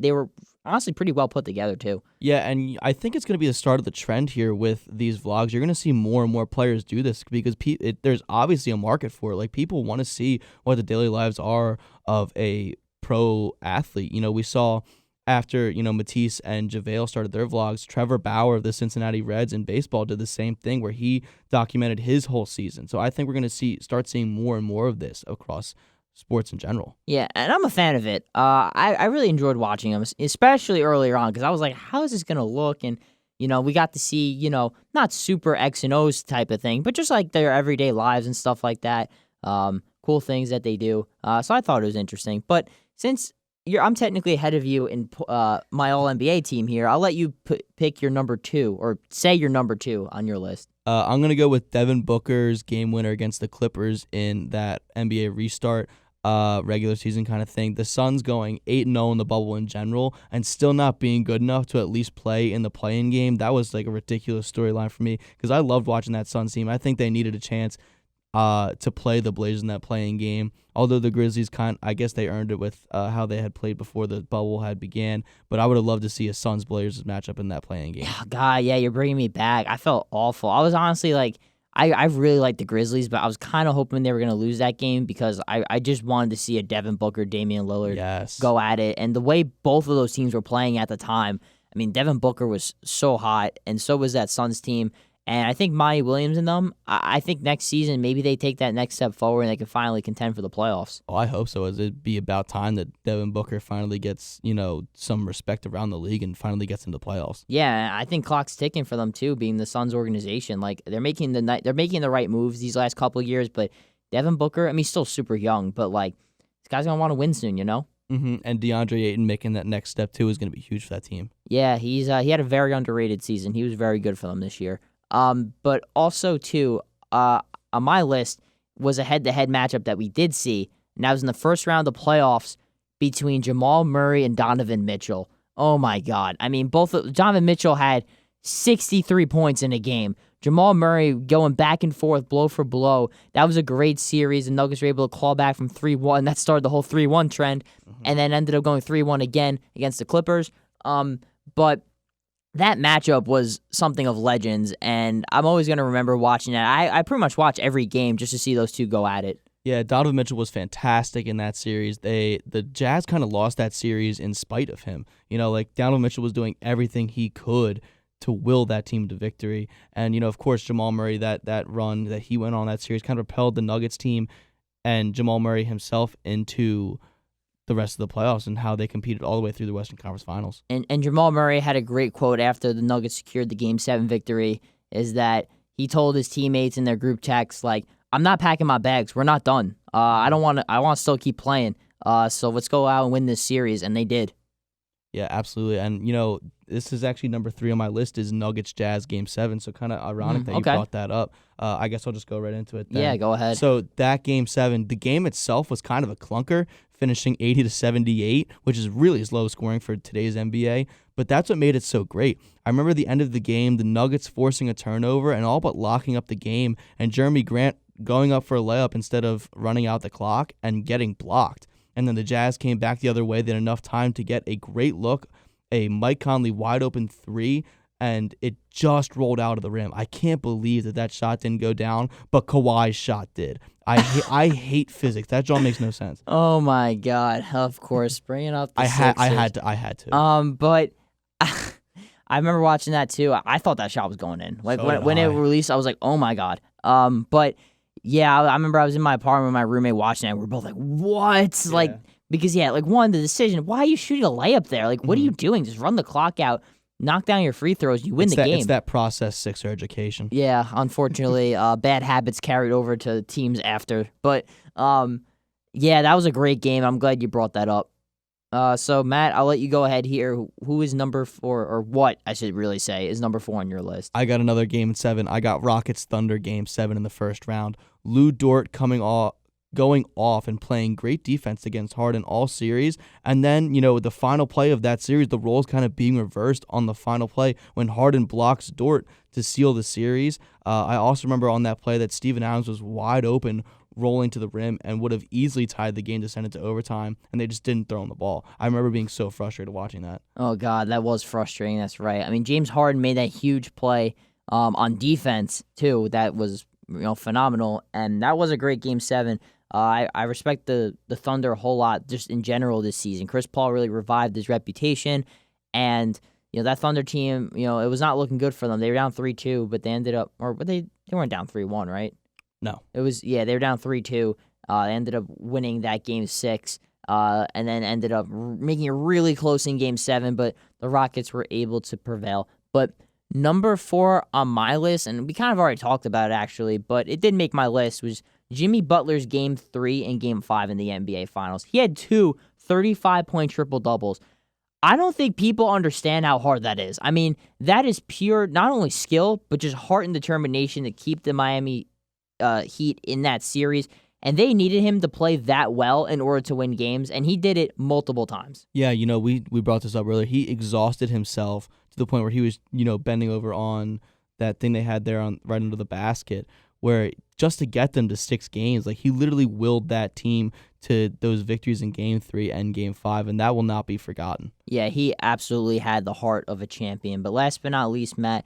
they were honestly pretty well put together too. Yeah, and I think it's going to be the start of the trend here with these vlogs. You're going to see more and more players do this because there's obviously a market for it. Like, people want to see what the daily lives are of a pro athlete. We saw after, Matisse and JaVale started their vlogs, Trevor Bauer of the Cincinnati Reds in baseball did the same thing where he documented his whole season. So I think we're going to start seeing more and more of this across sports in general. Yeah, and I'm a fan of it. I really enjoyed watching them, especially earlier on, because I was like, how is this going to look? And, we got to see, not super X and O's type of thing, but just like their everyday lives and stuff like that. Cool things that they do. So I thought it was interesting. But since I'm technically ahead of you in my All-NBA team here, I'll let you pick your number 2, or say your number 2 on your list. I'm going to go with Devin Booker's game winner against the Clippers in that NBA restart regular season kind of thing. The Suns going 8-0 in the bubble in general and still not being good enough to at least play in the play-in game. That was like a ridiculous storyline for me because I loved watching that Suns team. I think they needed a chance to play the Blazers in that playing game. Although the Grizzlies I guess they earned it with how they had played before the bubble had began. But I would have loved to see a Suns-Blazers matchup in that playing game. God, yeah, you're bringing me back. I felt awful. I was honestly like, I really liked the Grizzlies, but I was kind of hoping they were going to lose that game because I just wanted to see a Devin Booker, Damian Lillard go at it. And the way both of those teams were playing at the time, Devin Booker was so hot, and so was that Suns team. And I think Monty Williams and them, I think next season maybe they take that next step forward and they can finally contend for the playoffs. Oh, I hope so. It'd be about time that Devin Booker finally gets, some respect around the league and finally gets into the playoffs. Yeah, I think clock's ticking for them too, being the Suns organization. Like they're making the right moves these last couple of years, but Devin Booker, he's still super young, but like this guy's gonna want to win soon, Mm-hmm. And DeAndre Ayton making that next step too is gonna be huge for that team. Yeah, he had a very underrated season. He was very good for them this year. But also, too, on my list was a head-to-head matchup that we did see, and that was in the first round of the playoffs between Jamal Murray and Donovan Mitchell. Oh, my God. Donovan Mitchell had 63 points in a game. Jamal Murray going back and forth, blow for blow. That was a great series. The Nuggets were able to claw back from 3-1. That started the whole 3-1 trend, and then ended up going 3-1 again against the Clippers. But that matchup was something of legends, and I'm always going to remember watching that. I pretty much watch every game just to see those two go at it. Yeah, Donovan Mitchell was fantastic in that series. The Jazz kind of lost that series in spite of him. Donovan Mitchell was doing everything he could to will that team to victory. And, of course, Jamal Murray, that run that he went on that series kind of propelled the Nuggets team and Jamal Murray himself into the rest of the playoffs and how they competed all the way through the Western Conference Finals. And Jamal Murray had a great quote after the Nuggets secured the Game 7 victory, is that he told his teammates in their group text, like, I'm not packing my bags. We're not done. I want to still keep playing. So let's go out and win this series, and they did. Yeah, absolutely. And, you know, this is actually number 3 on my list is Nuggets Jazz Game 7. So kind of ironic that you brought that up. I guess I'll just go right into it then. Yeah, go ahead. So that Game 7, the game itself was kind of a clunker, finishing 80-78, which is really as low scoring for today's NBA. But that's what made it so great. I remember the end of the game, the Nuggets forcing a turnover and all but locking up the game, and Jeremy Grant going up for a layup instead of running out the clock and getting blocked. And then the Jazz came back the other way. They had enough time to get a great look, a Mike Conley wide open 3, and it just rolled out of the rim. I can't believe that shot didn't go down, but Kawhi's shot did. I hate physics. That draw makes no sense. Oh my God! Of course, bringing up the Sixers. I had to. But I remember watching that too. I thought that shot was going in. Like when it released, I was like, oh my God. But yeah, I remember I was in my apartment with my roommate watching it. We were both like, what? Yeah. Like, because, like, one, the decision, why are you shooting a layup there? Like, what are you doing? Just run the clock out, knock down your free throws, you win the game. It's that process Sixer education. Yeah, unfortunately, bad habits carried over to teams after. But, yeah, that was a great game. I'm glad you brought that up. So, Matt, I'll let you go ahead here. Who is number 4, or what, I should really say, is number 4 on your list? I got another Game 7. I got Rockets Thunder Game 7 in the first round. Lou Dort going off and playing great defense against Harden all series. And then, you know, the final play of that series, the roles kind of being reversed on the final play when Harden blocks Dort to seal the series. I also remember on that play that Steven Adams was wide open, rolling to the rim, and would have easily tied the game to send it to overtime, and they just didn't throw him the ball. I remember being so frustrated watching that. Oh, God, that was frustrating. That's right. I mean, James Harden made that huge play on defense, too. That was, phenomenal, and that was a great Game 7. I respect the Thunder a whole lot just in general this season. Chris Paul really revived his reputation, and that Thunder team, it was not looking good for them. They were down 3-2, but they ended up, they weren't down 3-1, right? No. It was, they were down 3-2. They ended up winning that Game 6, and then ended up making it really close in Game 7, but the Rockets were able to prevail. But number 4 on my list, and we kind of already talked about it actually, but it did make my list, was Jimmy Butler's Game 3 and Game 5 in the NBA Finals. He had 2 35-point triple-doubles. I don't think people understand how hard that is. I mean, that is pure, not only skill, but just heart and determination to keep the Miami Heat in that series, and they needed him to play that well in order to win games, and he did it multiple times. Yeah, we brought this up earlier. He exhausted himself to the point where he was, bending over on that thing they had there on right under the basket, where just to get them to 6 games, like he literally willed that team to those victories in Game 3 and Game 5, and that will not be forgotten. Yeah, he absolutely had the heart of a champion. But last but not least, Matt,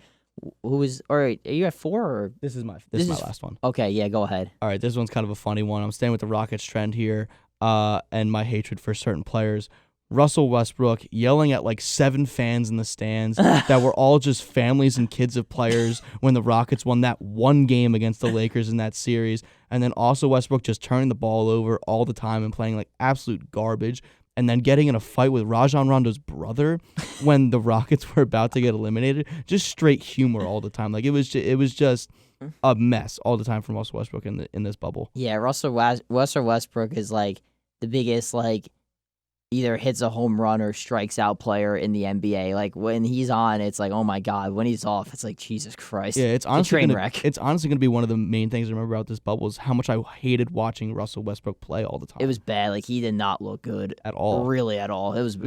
all right, are you at 4? Or? This is my last one. Okay, yeah, go ahead. All right, this one's kind of a funny one. I'm staying with the Rockets trend here, and my hatred for certain players. Russell Westbrook yelling at like 7 fans in the stands that were all just families and kids of players when the Rockets won that one game against the Lakers in that series. And then also Westbrook just turning the ball over all the time and playing like absolute garbage. And then getting in a fight with Rajon Rondo's brother when the Rockets were about to get eliminated. Just straight humor all the time. Like it was just a mess all the time from Russell Westbrook in this bubble. Yeah, Russell Westbrook is like the biggest either hits a home run or strikes out player in the NBA. Like when he's on, it's like, oh my God. When he's off, it's like, Jesus Christ. Yeah, it's honestly a train wreck. It's honestly gonna be one of the main things I remember about this bubble is how much I hated watching Russell Westbrook play all the time. It was bad. Like he did not look good at all. Really at all. It was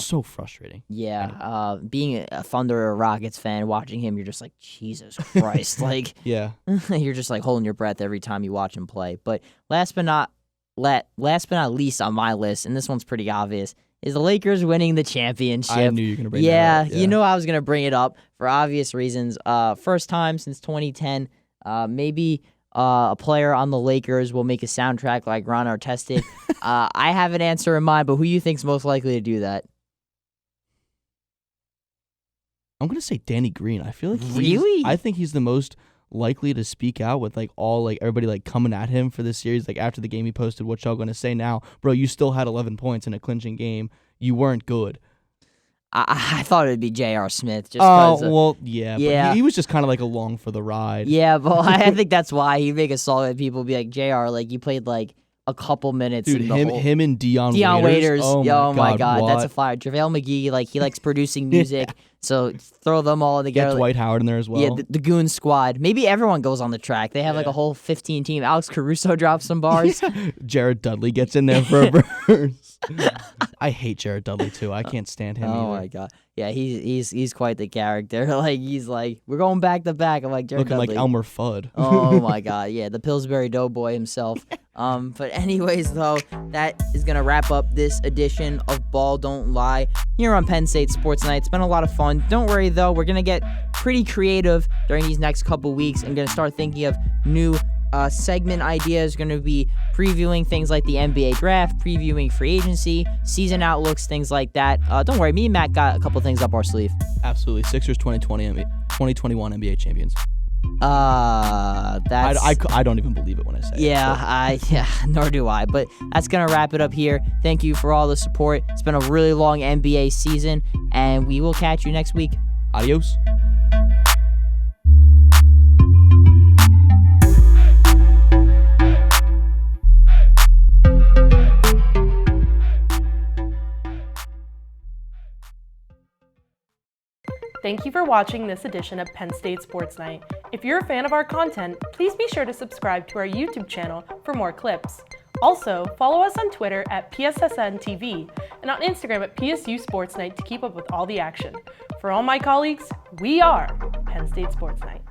so frustrating. Yeah. Being a Thunder or Rockets fan, watching him, you're just like, Jesus Christ. Like yeah. You're just like holding your breath every time you watch him play. But last but not least on my list, and this one's pretty obvious, is the Lakers winning the championship. I knew you were going to bring that up. Yeah, I was going to bring it up for obvious reasons. First time since 2010. Maybe a player on the Lakers will make a soundtrack like Ron Artest did. I have an answer in mind, but who do you think's most likely to do that? I'm going to say Danny Green. I feel like Really? I think he's the most likely to speak out with everybody coming at him for this series. Like after the game he posted, what y'all gonna say now? Bro, you still had 11 points in a clinching game. You weren't good. I thought it would be J.R. Smith. But he was just kind of along for the ride. Yeah, but I think that's why he'd make a song that people would be like, JR, you played a couple minutes. Dude, in the him and Dion Waiters. Oh my God, that's a flyer. JaVale McGee, he likes producing music, so throw them all together. Get Dwight Howard in there as well. Yeah, the Goon Squad. Maybe everyone goes on the track. They have a whole 15 team. Alex Caruso drops some bars. Jared Dudley gets in there for a verse. I hate Jared Dudley too. I can't stand him either. Oh my God. Yeah, he's quite the character. He's like, we're going back to back. I'm like, Jared Looking Dudley. like Elmer Fudd. Oh my God. Yeah, the Pillsbury Doughboy himself. But anyways, though, that is going to wrap up this edition of Ball Don't Lie here on Penn State Sports Night. It's been a lot of fun. Don't worry, though. We're going to get pretty creative during these next couple weeks and going to start thinking of new segment ideas. Going to be previewing things like the NBA draft, previewing free agency, season outlooks, things like that. Don't worry, me and Matt got a couple things up our sleeve. Absolutely. Sixers 2021 NBA champions. That's I don't even believe it when I say it. Yeah, nor do I. But that's gonna wrap it up here. Thank you for all the support. It's been a really long NBA season, and we will catch you next week. Adios. Thank you for watching this edition of Penn State Sports Night. If you're a fan of our content, please be sure to subscribe to our YouTube channel for more clips. Also, follow us on Twitter at PSSN TV and on Instagram at PSU Sports Night to keep up with all the action. For all my colleagues, we are Penn State Sports Night.